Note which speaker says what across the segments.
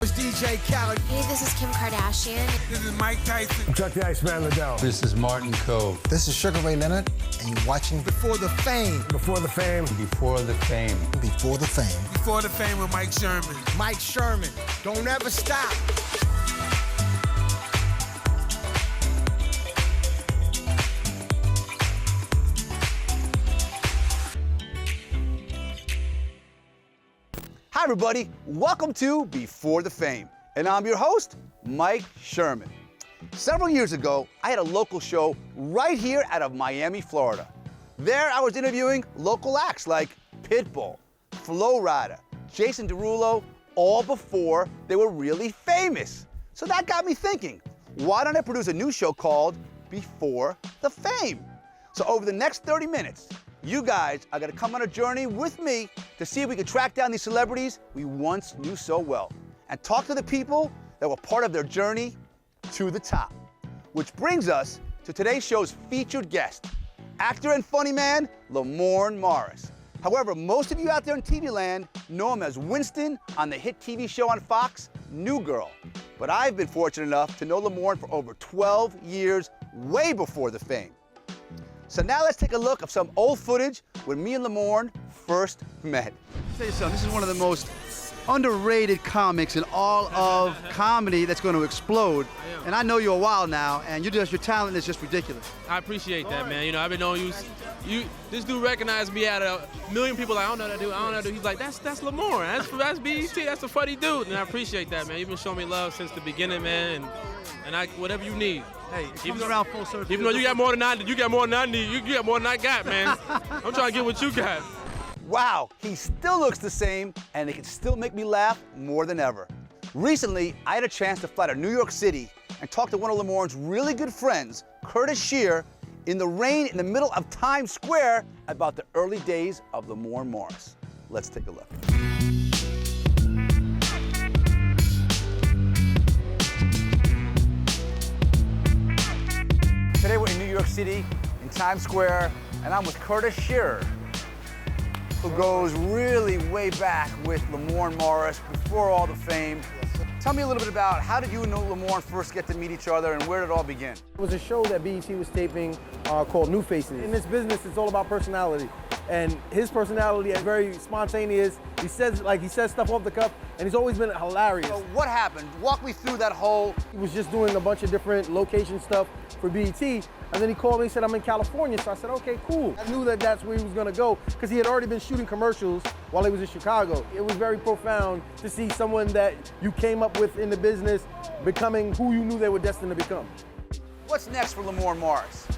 Speaker 1: It's DJ Khaled.
Speaker 2: Hey, this is Kim Kardashian.
Speaker 1: This is Mike Tyson.
Speaker 3: I'm Chuck the Iceman Liddell.
Speaker 4: This is Martin Cove.
Speaker 5: This is Sugar Ray Leonard, and you're watching
Speaker 1: Before the Fame.
Speaker 3: Before the Fame.
Speaker 4: Before the Fame.
Speaker 5: Before the Fame.
Speaker 1: Before the Fame with Mike Sherman.
Speaker 5: Mike Sherman. Don't ever stop.
Speaker 6: Hi everybody, welcome to Before the Fame, and I'm your host, Mike Sherman. Several years ago, I had a local show right here out of Miami, Florida. There I was interviewing local acts like Pitbull, Flo Rida, Jason Derulo, all before they were really famous. So that got me thinking, why don't I produce a new show called Before the Fame? So over the next 30 minutes, you guys are gonna come on a journey with me to see if we can track down these celebrities we once knew so well and talk to the people that were part of their journey to the top. Which brings us to today's show's featured guest, actor and funny man, Lamorne Morris. However, most of you out there in TV land know him as Winston on the hit TV show on Fox, New Girl. But I've been fortunate enough to know Lamorne for over 12 years, way before the fame. So now let's take a look at some old footage when me and Lamorne first met. I'll tell you something, this is one of the most underrated comics in all of comedy that's going to explode. And I know you a while now, and your talent is just ridiculous.
Speaker 7: I appreciate that, man. You know, I've been knowing you. This dude recognized me out of a million people. Like, I don't know that dude. I don't know that dude. He's like, that's Lamorne. That's BET. That's a funny dude. And I appreciate that, man. You've been showing me love since the beginning, man. And I, whatever you need.
Speaker 6: Hey, it comes around full circle.
Speaker 7: Even though you got more than I need, you got more than I need. You got more than I got, man. I'm trying to get what you got.
Speaker 6: Wow, he still looks the same, and he can still make me laugh more than ever. Recently, I had a chance to fly to New York City and talk to one of Lamorne's really good friends, Curtis Shear, in the rain in the middle of Times Square about the early days of Lamorne Morris. Let's take a look. Today we're in New York City, in Times Square, and I'm with Curtis Shear, who goes really way back with Lamorne Morris before all the fame. Tell me a little bit about how did you and Lamorne first get to meet each other and where did it all begin?
Speaker 8: It was a show that BET was taping called New Faces. In this business, it's all about personality. And his personality is very spontaneous. He says stuff off the cuff, and he's always been hilarious.
Speaker 6: So what happened? Walk me through that whole...
Speaker 8: He was just doing a bunch of different location stuff for BET, and then he called me and said, I'm in California. So I said, okay, cool. I knew that that's where he was gonna go, because he had already been shooting commercials while he was in Chicago. It was very profound to see someone that you came up with in the business becoming who you knew they were destined to become.
Speaker 6: What's next for Lamorne Morris?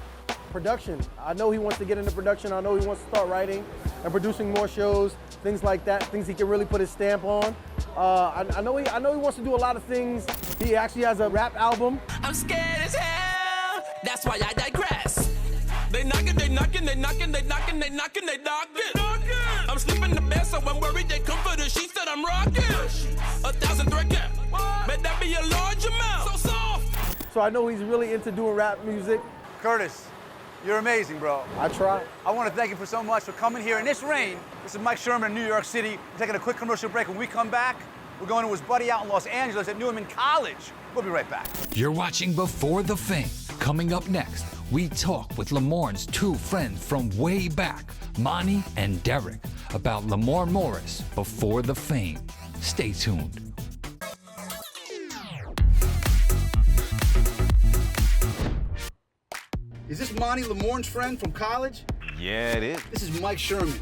Speaker 8: Production. I know he wants to get into production. I know he wants to start writing and producing more shows, things like that, things he can really put his stamp on. I know he wants to do a lot of things. He actually has a rap album.
Speaker 9: I'm scared as hell, that's why I digress. They knocking, they knocking, they knocking, they knocking, they knocking, they knocking. I'm sleeping in the bed, so I'm worried they come for the sheets that I'm rocking. 1,000 thread cap, bet that be a large amount. So soft.
Speaker 8: So I know he's really into doing rap music.
Speaker 6: Curtis, you're amazing, bro.
Speaker 8: I try.
Speaker 6: I want to thank you so much for coming here in this rain. This is Mike Sherman in New York City. We're taking a quick commercial break. When we come back, we're going to his buddy out in Los Angeles that knew him in college. We'll be right back.
Speaker 10: You're watching Before the Fame. Coming up next, we talk with Lamorne's two friends from way back, Monty and Derek, about Lamorne Morris before the fame. Stay tuned.
Speaker 6: Is this Monty, Lamorne's friend from college?
Speaker 11: Yeah, it is.
Speaker 6: This is Mike Sherman.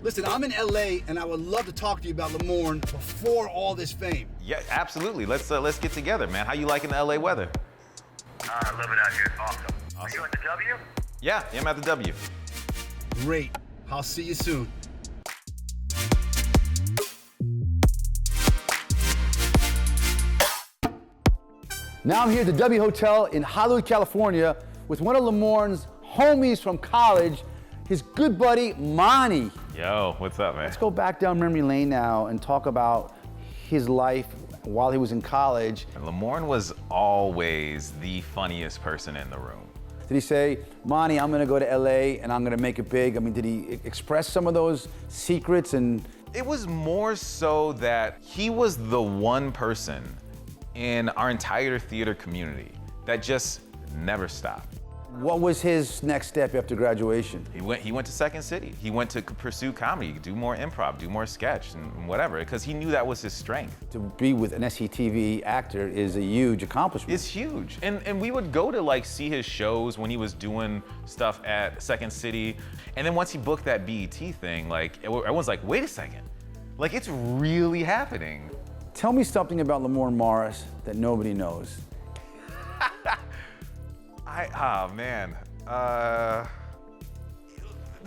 Speaker 6: Listen, I'm in LA and I would love to talk to you about Lamorne before all this fame.
Speaker 11: Yeah, absolutely. Let's get together, man. How you liking the LA weather?
Speaker 12: I love it out here. It's awesome. Are you at the W?
Speaker 11: Yeah, I'm at the W.
Speaker 6: Great. I'll see you soon. Now I'm here at the W Hotel in Hollywood, California with one of Lamorne's homies from college, his good buddy, Monty.
Speaker 11: Yo, what's up, man?
Speaker 6: Let's go back down memory lane now and talk about his life while he was in college.
Speaker 11: And Lamorne was always the funniest person in the room.
Speaker 6: Did he say, Monty, I'm gonna go to LA and I'm gonna make it big? I mean, did he express some of those secrets and
Speaker 11: It was more so that he was the one person in our entire theater community that just never stopped.
Speaker 6: What was his next step after graduation?
Speaker 11: He went to Second City. He went to pursue comedy, do more improv, do more sketch and whatever, because he knew that was his strength.
Speaker 6: To be with an SCTV actor is a huge accomplishment.
Speaker 11: It's huge. And we would go to like see his shows when he was doing stuff at Second City. And then once he booked that BET thing, like everyone's like, wait a second, like it's really happening.
Speaker 6: Tell me something about Lamorne Morris that nobody knows.
Speaker 11: Oh man. The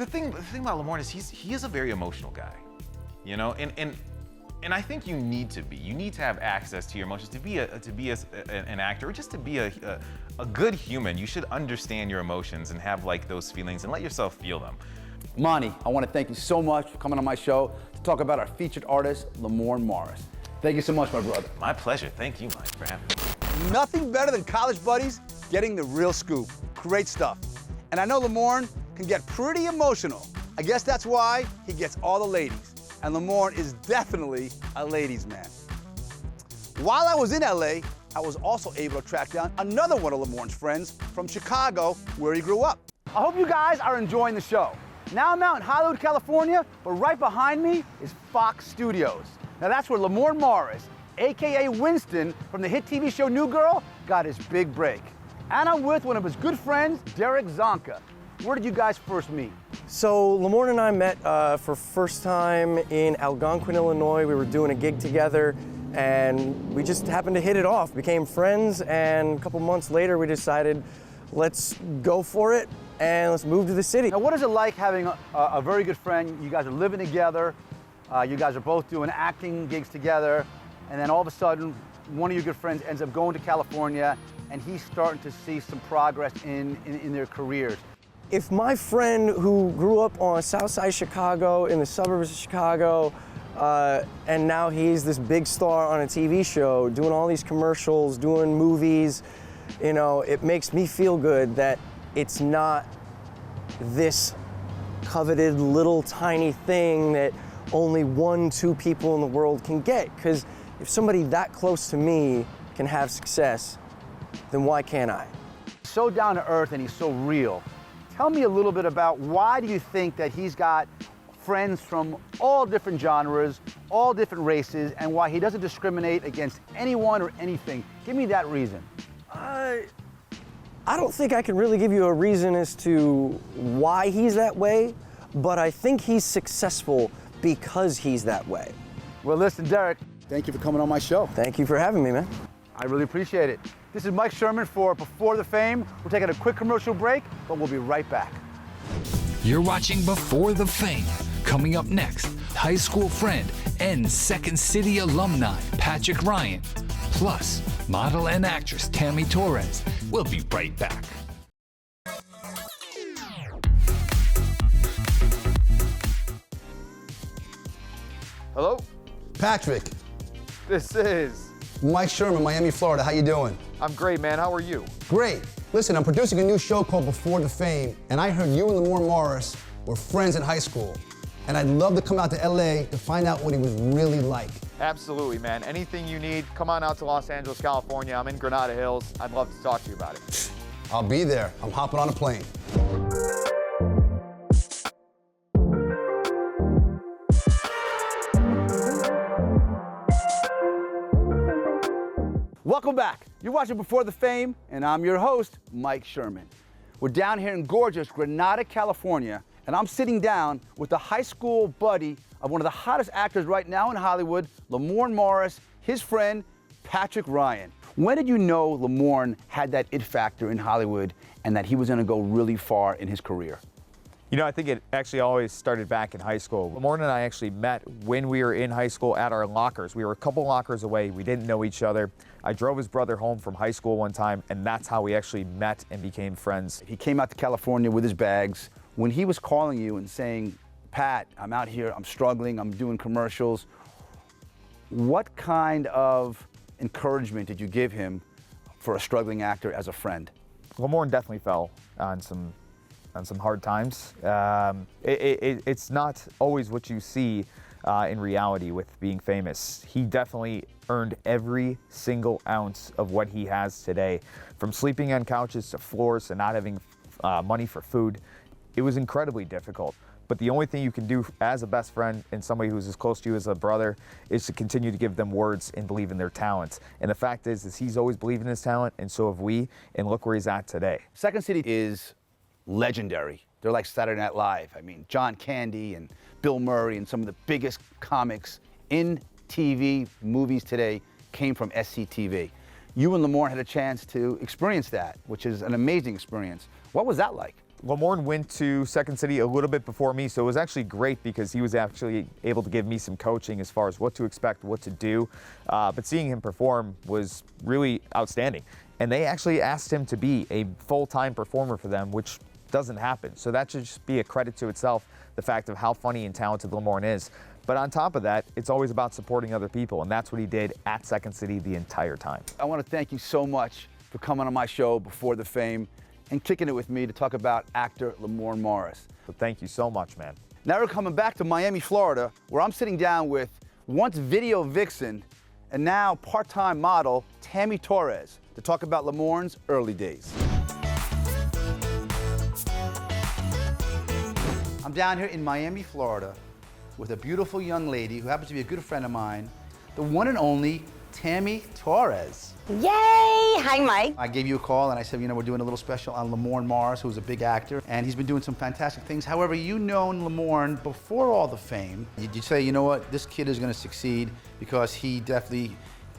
Speaker 11: thing about Lamorne is he is a very emotional guy, you know, and I think you need to be. You need to have access to your emotions to be an actor, or just to be a good human. You should understand your emotions and have like those feelings and let yourself feel them.
Speaker 6: Monty, I want to thank you so much for coming on my show to talk about our featured artist, Lamorne Morris. Thank you so much, my brother.
Speaker 11: My pleasure. Thank you, Mike, for having me.
Speaker 6: Nothing better than college buddies getting the real scoop. Great stuff. And I know Lamorne can get pretty emotional. I guess that's why he gets all the ladies. And Lamorne is definitely a ladies' man. While I was in LA, I was also able to track down another one of Lamorne's friends from Chicago, where he grew up. I hope you guys are enjoying the show. Now I'm out in Hollywood, California, but right behind me is Fox Studios. Now that's where Lamorne Morris, AKA Winston from the hit TV show New Girl, got his big break. And I'm with one of his good friends, Derek Zonka. Where did you guys first meet?
Speaker 8: So Lamorne and I met for first time in Algonquin, Illinois. We were doing a gig together, and we just happened to hit it off, became friends, and a couple months later we decided, let's go for it and let's move to the city.
Speaker 6: Now, what is it like having a very good friend? You guys are living together, you guys are both doing acting gigs together, and then all of a sudden, one of your good friends ends up going to California, and he's starting to see some progress in their careers.
Speaker 8: If my friend who grew up on South Side Chicago, in the suburbs of Chicago, and now he's this big star on a TV show, doing all these commercials, doing movies, you know, it makes me feel good that it's not this coveted little tiny thing that only 1-2 people in the world can get. Because if somebody that close to me can have success, then why can't I?
Speaker 6: So down to earth and he's so real. Tell me a little bit about why do you think that he's got friends from all different genres, all different races, and why he doesn't discriminate against anyone or anything. Give me that reason.
Speaker 8: I don't think I can really give you a reason as to why he's that way, but I think he's successful because he's that way.
Speaker 6: Well, listen, Derek, thank you for coming on my show.
Speaker 8: Thank you for having me, man.
Speaker 6: I really appreciate it. This is Mike Sherman for Before the Fame. We're taking a quick commercial break, but we'll be right back.
Speaker 10: You're watching Before the Fame. Coming up next, high school friend and Second City alumni Patrick Ryan, plus model and actress Tammy Torres. We'll be right back.
Speaker 6: Hello?
Speaker 5: Patrick,
Speaker 3: This is.
Speaker 5: Mike Sherman, Miami, Florida. How you doing?
Speaker 3: I'm great, man. How are you?
Speaker 5: Great. Listen, I'm producing a new show called Before the Fame, and I heard you and Lamorne Morris were friends in high school. And I'd love to come out to LA to find out what he was really like.
Speaker 3: Absolutely, man. Anything you need, come on out to Los Angeles, California. I'm in Granada Hills. I'd love to talk to you about it.
Speaker 5: I'll be there. I'm hopping on a plane.
Speaker 6: Welcome back. You're watching Before the Fame, and I'm your host, Mike Sherman. We're down here in gorgeous Granada, California, and I'm sitting down with the high school buddy of one of the hottest actors right now in Hollywood, Lamorne Morris, his friend, Patrick Ryan. When did you know Lamorne had that it factor in Hollywood and that he was gonna go really far in his career?
Speaker 3: You know, I think it actually always started back in high school. Lamorne and I actually met when we were in high school at our lockers. We were a couple lockers away. We didn't know each other. I drove his brother home from high school one time, and that's how we actually met and became friends.
Speaker 6: He came out to California with his bags. When he was calling you and saying, Pat, I'm out here, I'm struggling, I'm doing commercials, what kind of encouragement did you give him for a struggling actor as a friend?
Speaker 3: Lamorne definitely fell on some hard times. It's not always what you see in reality with being famous. He definitely earned every single ounce of what he has today. From sleeping on couches to floors to not having money for food. It was incredibly difficult. But the only thing you can do as a best friend and somebody who's as close to you as a brother is to continue to give them words and believe in their talent. And the fact is he's always believed in his talent, and so have we, and look where he's at today.
Speaker 6: Second City is legendary. They're like Saturday Night Live. I mean, John Candy and Bill Murray and some of the biggest comics in TV, movies today came from SCTV. You and Lamorne had a chance to experience that, which is an amazing experience. What was that like?
Speaker 3: Lamorne went to Second City a little bit before me, so it was actually great because he was actually able to give me some coaching as far as what to expect, what to do. But seeing him perform was really outstanding. And they actually asked him to be a full-time performer for them, which doesn't happen. So that should just be a credit to itself, the fact of how funny and talented Lamorne is. But on top of that, it's always about supporting other people, and that's what he did at Second City the entire time.
Speaker 6: I want to thank you so much for coming on my show Before the Fame and kicking it with me to talk about actor Lamorne Morris.
Speaker 3: So thank you so much, man.
Speaker 6: Now we're coming back to Miami, Florida, where I'm sitting down with once video vixen and now part-time model Tammy Torres to talk about Lamorne's early days. I'm down here in Miami, Florida, with a beautiful young lady who happens to be a good friend of mine, the one and only Tammy Torres.
Speaker 13: Yay! Hi, Mike.
Speaker 6: I gave you a call and I said, you know, we're doing a little special on Lamorne Morris, who's a big actor, and he's been doing some fantastic things. However, you known Lamorne before all the fame. Did you say, you know what, this kid is going to succeed because he definitely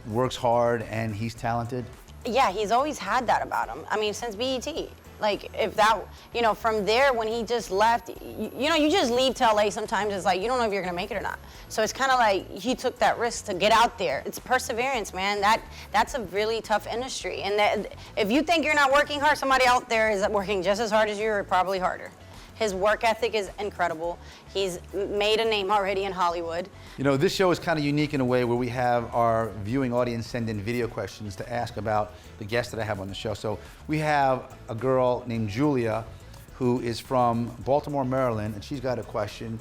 Speaker 6: works hard and he's talented?
Speaker 13: Yeah, he's always had that about him. I mean, since BET. Like, if that, you know, from there, when he just left, you know, you just leave to LA sometimes, it's like, you don't know if you're gonna make it or not. So it's kind of like, he took that risk to get out there. It's perseverance, man. That's a really tough industry. And if you think you're not working hard, somebody out there is working just as hard as you, or probably harder. His work ethic is incredible. He's made a name already in Hollywood.
Speaker 6: You know, this show is kind of unique in a way where we have our viewing audience send in video questions to ask about the guests that I have on the show. So we have a girl named Julia who is from Baltimore, Maryland, and she's got a question.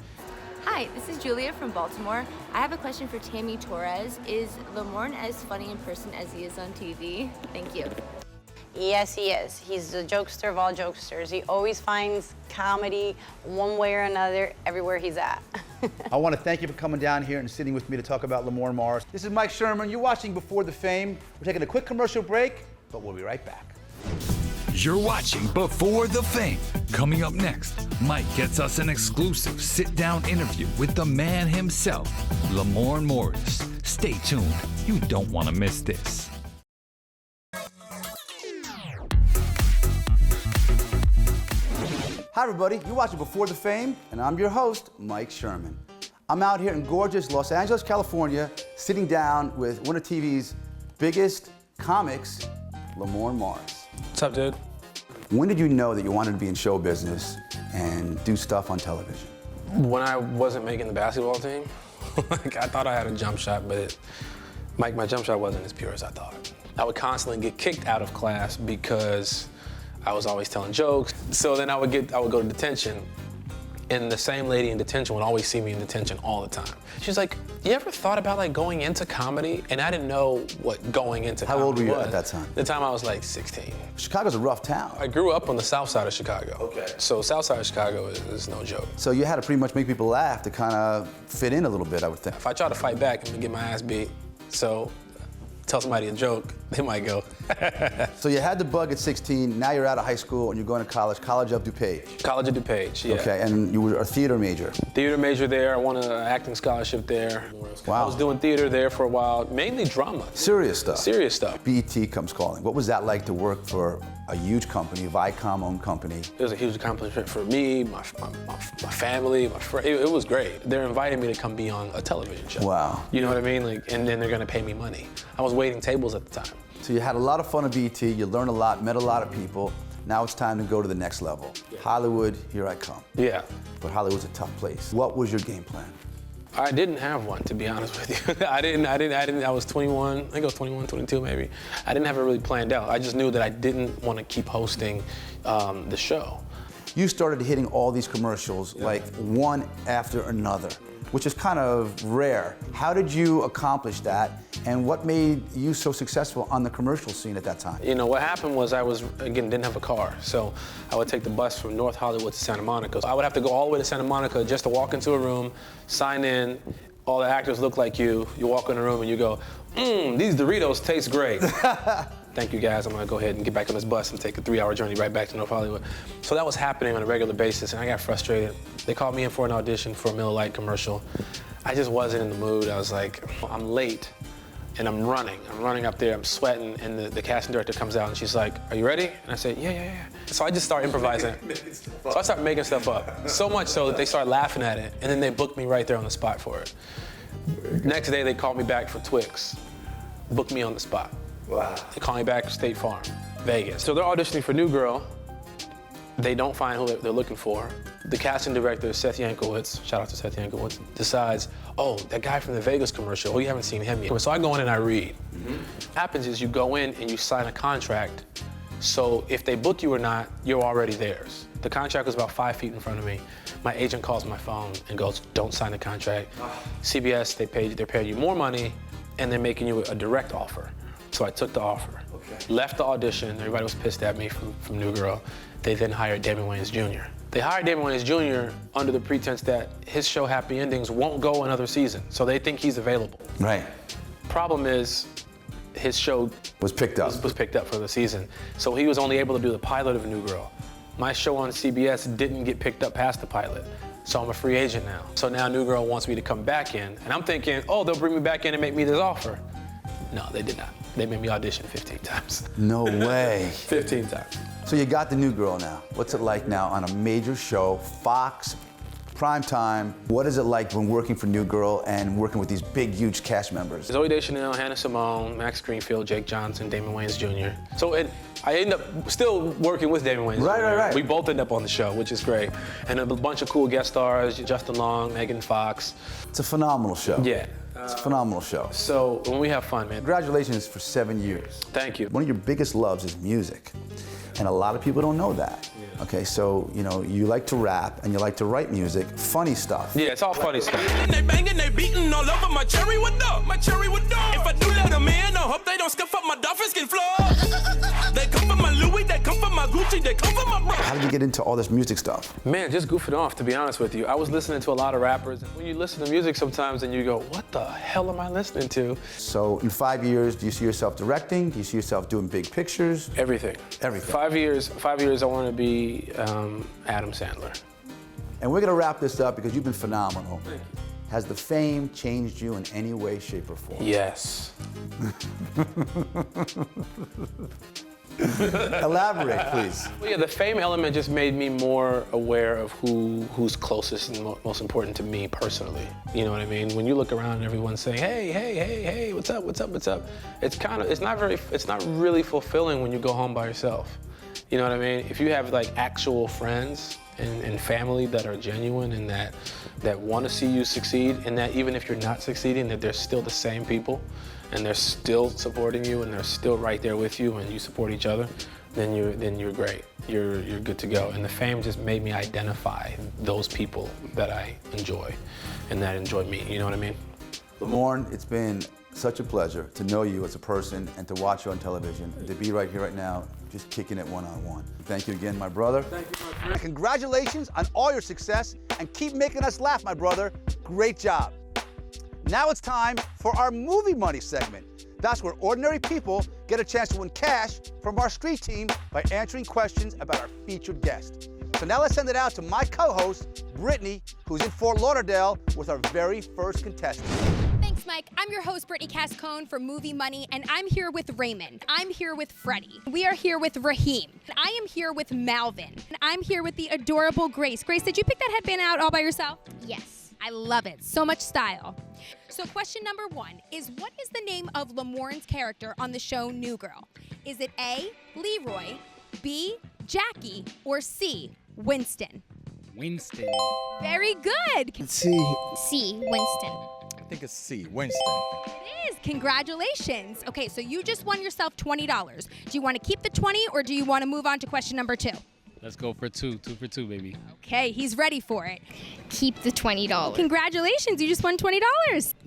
Speaker 14: Hi, this is Julia from Baltimore. I have a question for Tammy Torres. Is Lamorne as funny in person as he is on TV? Thank you.
Speaker 13: Yes, he is. He's the jokester of all jokesters. He always finds comedy one way or another everywhere he's at.
Speaker 6: I want to thank you for coming down here and sitting with me to talk about Lamorne Morris. This is Mike Sherman. You're watching Before the Fame. We're taking a quick commercial break, but we'll be right back.
Speaker 10: You're watching Before the Fame. Coming up next, Mike gets us an exclusive sit-down interview with the man himself, Lamorne Morris. Stay tuned. You don't want to miss this.
Speaker 6: Hi, everybody. You're watching Before the Fame, and I'm your host, Mike Sherman. I'm out here in gorgeous Los Angeles, California, sitting down with one of TV's biggest comics, Lamorne Morris.
Speaker 15: What's up, dude?
Speaker 6: When did you know that you wanted to be in show business and do stuff on television?
Speaker 15: When I wasn't making the basketball team, like, I thought I had a jump shot, but my jump shot wasn't as pure as I thought. I would constantly get kicked out of class because I was always telling jokes. So then I would go to detention, and the same lady in detention would always see me in detention all the time. She's like, you ever thought about like going into comedy? And I didn't know what going into comedy was.
Speaker 6: How old were you at that time?
Speaker 15: The time I was like 16.
Speaker 6: Chicago's a rough town.
Speaker 15: I grew up on the south side of Chicago.
Speaker 6: Okay.
Speaker 15: So south side of Chicago is no joke.
Speaker 6: So you had to pretty much make people laugh to kind of fit in a little bit, I would think.
Speaker 15: If I try to fight back, I'm gonna get my ass beat. So tell somebody a joke, they might go.
Speaker 6: So you had the bug at 16, now you're out of high school and you're going to college of DuPage.
Speaker 15: College of DuPage, yeah.
Speaker 6: Okay, and you were a theater major.
Speaker 15: Theater major there, I won an acting scholarship there.
Speaker 6: Wow.
Speaker 15: I was doing theater there for a while, mainly drama.
Speaker 6: Serious stuff.
Speaker 15: Serious stuff.
Speaker 6: BET comes calling. What was that like to work for a huge company, Viacom-owned company?
Speaker 15: It was a huge accomplishment for me, my family, my friends. It was great. They're inviting me to come be on a television show.
Speaker 6: Wow.
Speaker 15: You know what I mean? Like, and then they're gonna pay me money. I was waiting tables at the time.
Speaker 6: So you had a lot of fun at BET, you learned a lot, met a lot of people. Now it's time to go to the next level. Yeah. Hollywood, here I come.
Speaker 15: Yeah.
Speaker 6: But Hollywood's a tough place. What was your game plan?
Speaker 15: I didn't have one, to be honest with you. I was 21, I think I was 21, 22 maybe. I didn't have it really planned out. I just knew that I didn't want to keep hosting the show.
Speaker 6: You started hitting all these commercials like one after another. which is kind of rare. How did you accomplish that, and what made you so successful on the commercial scene at that time?
Speaker 15: You know, what happened was didn't have a car, so I would take the bus from North Hollywood to Santa Monica. I would have to go all the way to Santa Monica just to walk into a room, sign in, all the actors look like you walk in the room and you go, these Doritos taste great. Thank you guys, I'm gonna go ahead and get back on this bus and take a 3-hour journey right back to North Hollywood. So that was happening on a regular basis and I got frustrated. They called me in for an audition for a Miller Lite commercial. I just wasn't in the mood. I was like, I'm late and I'm running up there, I'm sweating, and the casting director comes out and she's like, are you ready? And I said, yeah. So I just start improvising. So I start making stuff up. So much so that they start laughing at it and then they booked me right there on the spot for it. Next day they called me back for Twix, booked me on the spot. Wow. They call me back State Farm, Vegas. So they're auditioning for New Girl. They don't find who they're looking for. The casting director, Seth Yankowitz, shout out to Seth Yankowitz, decides, oh, that guy from the Vegas commercial, you haven't seen him yet. So I go in and I read. What happens is you go in and you sign a contract. So if they book you or not, you're already theirs. The contract was about 5 feet in front of me. My agent calls my phone and goes, don't sign the contract. CBS, they're paying you more money and they're making you a direct offer. So I took the offer, left the audition. Everybody was pissed at me from New Girl. They then hired Damon Wayans Jr. They hired Damon Wayans Jr. under the pretense that his show Happy Endings won't go another season, so they think he's available.
Speaker 6: Right.
Speaker 15: Problem is, his show
Speaker 6: was picked up
Speaker 15: for the season, so he was only able to do the pilot of New Girl. My show on CBS didn't get picked up past the pilot, so I'm a free agent now. So now New Girl wants me to come back in, and I'm thinking, oh, they'll bring me back in and make me this offer. No, they did not. They made me audition 15 times.
Speaker 6: No way.
Speaker 15: 15 times.
Speaker 6: So you got the New Girl now. What's it like now on a major show, Fox, prime time? What is it like when working for New Girl and working with these big, huge cast members?
Speaker 15: Zooey Deschanel, Hannah Simone, Max Greenfield, Jake Johnson, Damon Wayans Jr. So I ended up still working with Damon Wayans Jr.
Speaker 6: Right.
Speaker 15: We both end up on the show, which is great. And a bunch of cool guest stars, Justin Long, Megan Fox.
Speaker 6: It's a phenomenal show.
Speaker 15: Yeah.
Speaker 6: It's a phenomenal show.
Speaker 15: So when we have fun, man.
Speaker 6: Congratulations for 7 years.
Speaker 15: Thank you.
Speaker 6: One of your biggest loves is music. And a lot of people don't know that. Yeah. Okay, so, you like to rap and you like to write music, funny stuff.
Speaker 15: Yeah, it's all funny stuff.
Speaker 9: They banging, they beating all over my cherry with dog. My cherry with dog. If I do let them in, I hope they don't scuff up my dolphin skin floor. They come for my Louis, they come for my Gucci, they come for my bro.
Speaker 6: How did you get into all this music stuff?
Speaker 15: Man, just goofing off, to be honest with you. I was listening to a lot of rappers. And when you listen to music sometimes and you go, what the hell am I listening to?
Speaker 6: So in 5 years, do you see yourself directing? Do you see yourself doing big pictures?
Speaker 15: Everything. 5 years I want to be Adam Sandler.
Speaker 6: And we're gonna wrap this up because you've been phenomenal. Thank you. Has the fame changed you in any way, shape, or form?
Speaker 15: Yes.
Speaker 6: Elaborate, please.
Speaker 15: Well, yeah, the fame element just made me more aware of who's closest and most important to me personally. You know what I mean? When you look around and everyone's saying, hey, what's up? It's not really fulfilling when you go home by yourself. You know what I mean? If you have like actual friends and family that are genuine and that want to see you succeed, and that even if you're not succeeding, that they're still the same people and they're still supporting you and they're still right there with you and you support each other, then you're great. You're good to go. And the fame just made me identify those people that I enjoy and that enjoy me. You know what I mean?
Speaker 6: Lamorne, it's been such a pleasure to know you as a person and to watch you on television, to be right here right now, just kicking it one-on-one. Thank you again, my brother. Thank you, my friend. Congratulations on all your success and keep making us laugh, my brother. Great job. Now it's time for our Movie Money segment. That's where ordinary people get a chance to win cash from our street team by answering questions about our featured guest. So now let's send it out to my co-host, Brittany, who's in Fort Lauderdale with our very first contestant.
Speaker 16: Thanks, Mike. I'm your host, Brittany Cascone from Movie Money, and I'm here with Raymond. I'm here with Freddie. We are here with Raheem. I am here with Malvin. And I'm here with the adorable Grace. Grace, did you pick that headband out all by yourself?
Speaker 2: Yes.
Speaker 16: I love it. So much style. So question number 1 is, what is the name of Lamorne's character on the show New Girl? Is it A, Leroy, B, Jackie, or C, Winston?
Speaker 17: Winston.
Speaker 16: Very good.
Speaker 17: C,
Speaker 2: Winston.
Speaker 17: I think it's C, Winston.
Speaker 16: It is. Congratulations. Okay, so you just won yourself $20. Do you want to keep the 20 or do you want to move on to question number 2?
Speaker 17: Let's go for two. 2 for 2, baby.
Speaker 16: Okay, he's ready for it.
Speaker 2: Keep the $20.
Speaker 16: Congratulations, you just won $20.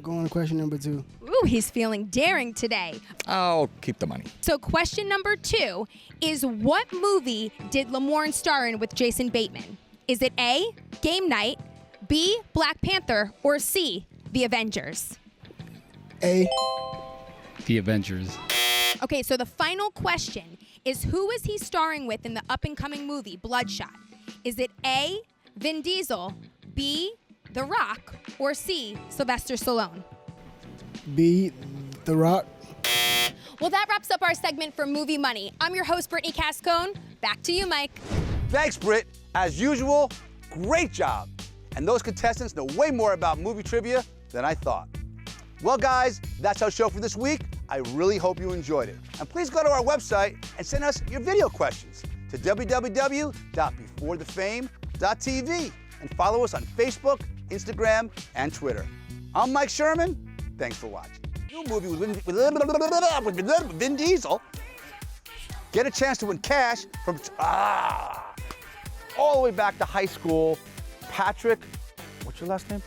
Speaker 8: Go on to question number 2.
Speaker 16: Ooh, he's feeling daring today.
Speaker 17: I'll keep the money.
Speaker 16: So question number 2 is, what movie did Lamorne star in with Jason Bateman? Is it A, Game Night, B, Black Panther, or C, The Avengers?
Speaker 8: A.
Speaker 17: The Avengers.
Speaker 16: Okay, so the final question is, who is he starring with in the up-and-coming movie Bloodshot? Is it A, Vin Diesel, B, The Rock, or C, Sylvester Stallone?
Speaker 8: B. The Rock.
Speaker 16: Well, that wraps up our segment for Movie Money. I'm your host, Brittany Cascone. Back to you, Mike.
Speaker 6: Thanks, Britt. As usual, great job. And those contestants know way more about movie trivia than I thought. Well, guys, that's our show for this week. I really hope you enjoyed it. And please go to our website and send us your video questions to www.beforethefame.tv and follow us on Facebook, Instagram, and Twitter. I'm Mike Sherman. Thanks for watching. New movie with Vin Diesel. Get a chance to win cash from all the way back to high school. Patrick, what's your last name?